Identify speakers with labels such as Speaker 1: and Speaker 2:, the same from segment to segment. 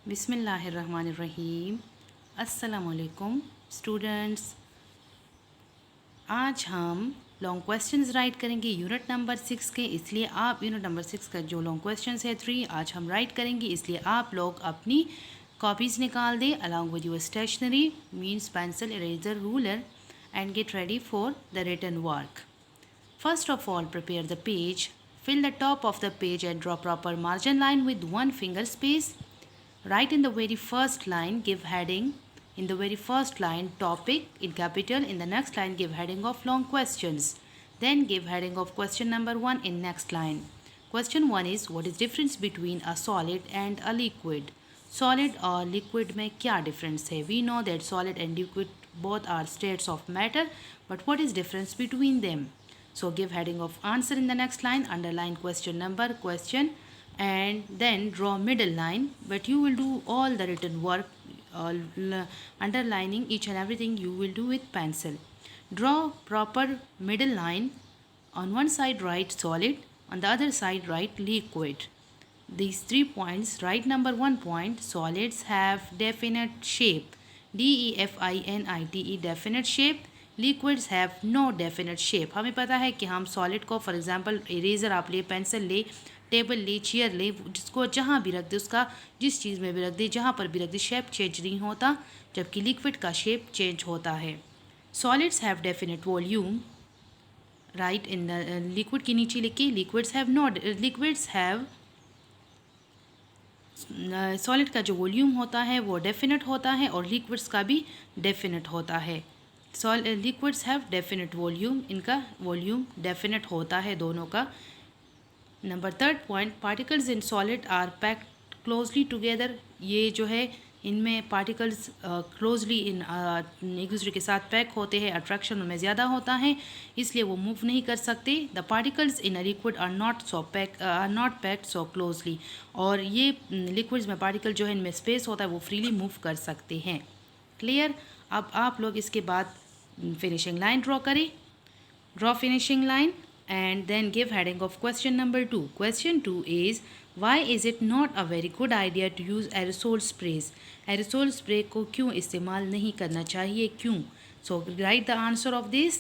Speaker 1: बिस्मिल्लाहिर्रहमानिर्रहीम। अस्सलामुअलैकुम स्टूडेंट्स। आज हम लॉन्ग क्वेश्चंस राइट करेंगे यूनिट नंबर 6 के, इसलिए आप यूनिट नंबर 6 का जो लॉन्ग क्वेश्चंस है 3 आज हम राइट करेंगे, इसलिए आप लोग अपनी कॉपीज़ निकाल दें along with your stationery means pencil, eraser, ruler and get ready for the written work. First of all, prepare the page. Fill the top of the page and draw proper margin line with one finger space. Write in the very first line, give heading. In the very first line, topic in capital. In the next line, give heading of long questions. Then give heading of question number 1 in next line. Question 1 is, what is difference between a solid and a liquid? Solid और liquid में क्या difference है? We know that solid and liquid both are states of matter, but what is difference between them? So give heading of answer in the next line, underline question number, question, and then draw middle line, but you will do all the written work, underlining each and everything you will do with pencil. Draw proper middle line. On one side write solid, on the other side write liquid. These 3 points, write number 1 point, solids have definite shape, DEFINITE, definite shape. Liquids have no definite shape. हमें पता है कि हम solid को, for example eraser आप ले, pencil ले, table ले, चेयर ले, जिसको जहाँ भी रख दे, उसका जिस चीज़ में भी रख दे, जहाँ पर भी रख दे, शेप चेंज नहीं होता, जबकि लिक्विड का शेप चेंज होता है। Solids have definite volume, right in the liquid के नीचे लिखिए, लिक्विड्स हैव सॉलिड का जो वॉल्यूम होता है वो डेफिनेट होता है और लिक्विड्स का भी डेफिनेट होता है। लिक्विड्स हैव डेफिनेट वॉल्यूम, इनका वॉल्यूम डेफिनेट होता है दोनों का। Number 3 point, particles in solid are packed closely together. ये जो है इनमें पार्टिकल्स क्लोजली एक दूसरे के साथ पैक होते हैं, अट्रैक्शन उनमें ज़्यादा होता है, इसलिए वो मूव नहीं कर सकते। The particles in a liquid are not packed so closely. और ये लिक्विड्स में पार्टिकल जो है इनमें स्पेस होता है वो फ्रीली मूव कर सकते हैं। क्लियर? अब आप लोग इसके बाद फिनिशिंग लाइन ड्रॉ करें। Draw finishing line and then give heading of question number 2. Question 2 is, why is it not a very good idea to use aerosol sprays? Aerosol spray को क्यों इस्तेमाल नहीं करना चाहिए, क्यों? So write the answer of this.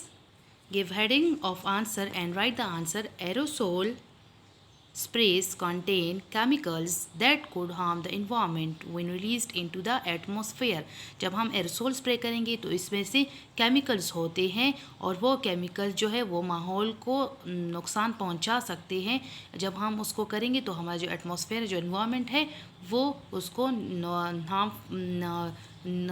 Speaker 1: Give heading of answer and write the answer. Aerosol sprays contain chemicals that could harm the environment when released into the atmosphere. जब हम aerosol spray करेंगे तो इसमें से केमिकल्स होते हैं और वो केमिकल्स जो है वो माहौल को नुकसान पहुंचा सकते हैं। जब हम उसको करेंगे तो हमारा जो एटमॉस्फेयर, जो एनवायरनमेंट है, वो उसको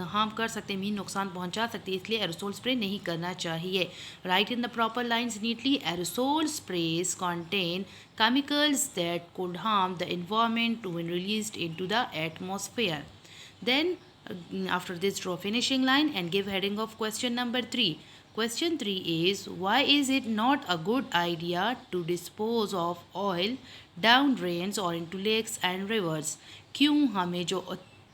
Speaker 1: हार्म कर सकते हैं, मीन नुकसान पहुंचा सकते हैं, इसलिए एरोसोल स्प्रे नहीं करना चाहिए। Right in the proper lines neatly. Aerosol sprays contain chemicals that could harm the environment when released into the atmosphere. Then after this, draw finishing line and give heading of question number 3. Question 3 is, why is it not a good idea to dispose of oil down drains or into lakes and rivers? क्यों हमें जो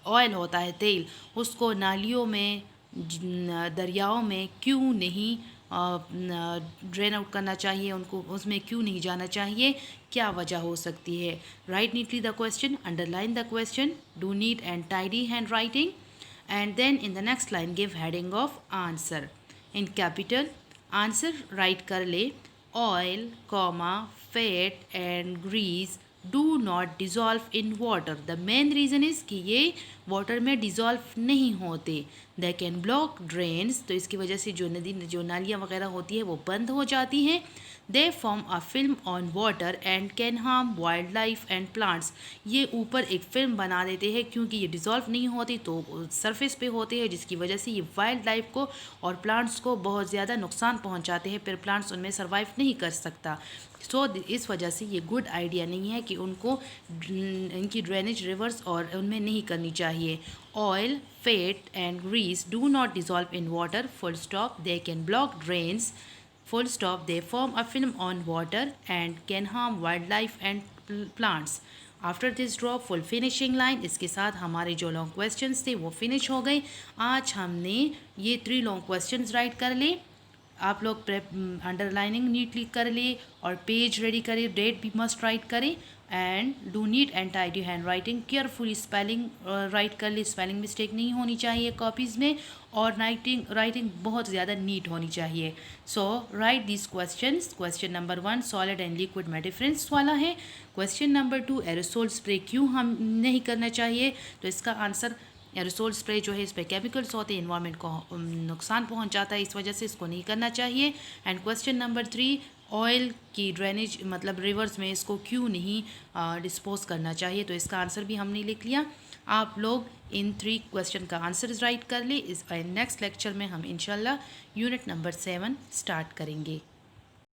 Speaker 1: oil होता है, तेल, उसको नालियों में, दरियाओं में क्यों नहीं ड्रेन आउट करना चाहिए, उनको उसमें क्यों नहीं जाना चाहिए, क्या वजह हो सकती है? Write neatly the question, underline the question, do neat and tidy handwriting, and then in the next line give heading of answer in capital. Answer write कर ले, oil comma fat and grease do not dissolve in water. The main reason is कि ये water में dissolve नहीं होते। दे can block drains, तो इसकी वजह से जो नालियाँ वगैरह होती है वो बंद हो जाती हैं। They form a film on water and can harm wild life and plants. ये ऊपर एक फिल्म बना देते हैं क्योंकि ये डिज़ोल्व नहीं होती तो सरफेस पे होते हैं, जिसकी वजह से ये वाइल्ड लाइफ को और प्लांट्स को बहुत ज़्यादा नुकसान पहुंचाते हैं, फिर प्लांट्स उनमें सर्वाइव नहीं कर सकता। सो इस वजह से ये गुड आइडिया नहीं है कि उनको इनकी ड्रेनेज रिवर्स और उनमें नहीं करनी चाहिए। Oil, fat and grease do not dissolve in water, full stop. They can block drains, full stop. They form a film on water and can harm wildlife and plants. After this draw full finishing line. इसके साथ हमारे जो long questions थे वो finish हो गए। आज हमने ये 3 लॉन्ग क्वेश्चंस राइट कर ले। आप लोग अंडरलाइनिंग नीटली कर ले और पेज रेडी करें, डेट भी मस्ट राइट करें and do neat and tidy hand writing, carefully spelling right कर ले, स्पेलिंग मिस्टेक नहीं होनी चाहिए कॉपीज़ में, और राइटिंग बहुत ज़्यादा नीट होनी चाहिए. So write this questions. Question number 1 solid and liquid में डिफरेंस वाला है. क्वेश्चन नंबर 2 एरोसोल स्प्रे क्यों हम नहीं करना चाहिए, तो इसका आंसर एरोसोल स्प्रे जो है इस पर केमिकल्स होते हैं, इन्वायरमेंट को नुकसान पहुंचाता है, इस वजह से इसको नहीं करना चाहिए. एंड क्वेश्चन नंबर 3 ऑयल की ड्रेनेज मतलब रिवर्स में इसको क्यों नहीं डिस्पोज करना चाहिए, तो इसका आंसर भी हमने लिख लिया. आप लोग इन 3 क्वेश्चन का आंसर राइट कर ले. इस नेक्स्ट लेक्चर में हम इंशाल्लाह यूनिट नंबर 7 स्टार्ट करेंगे.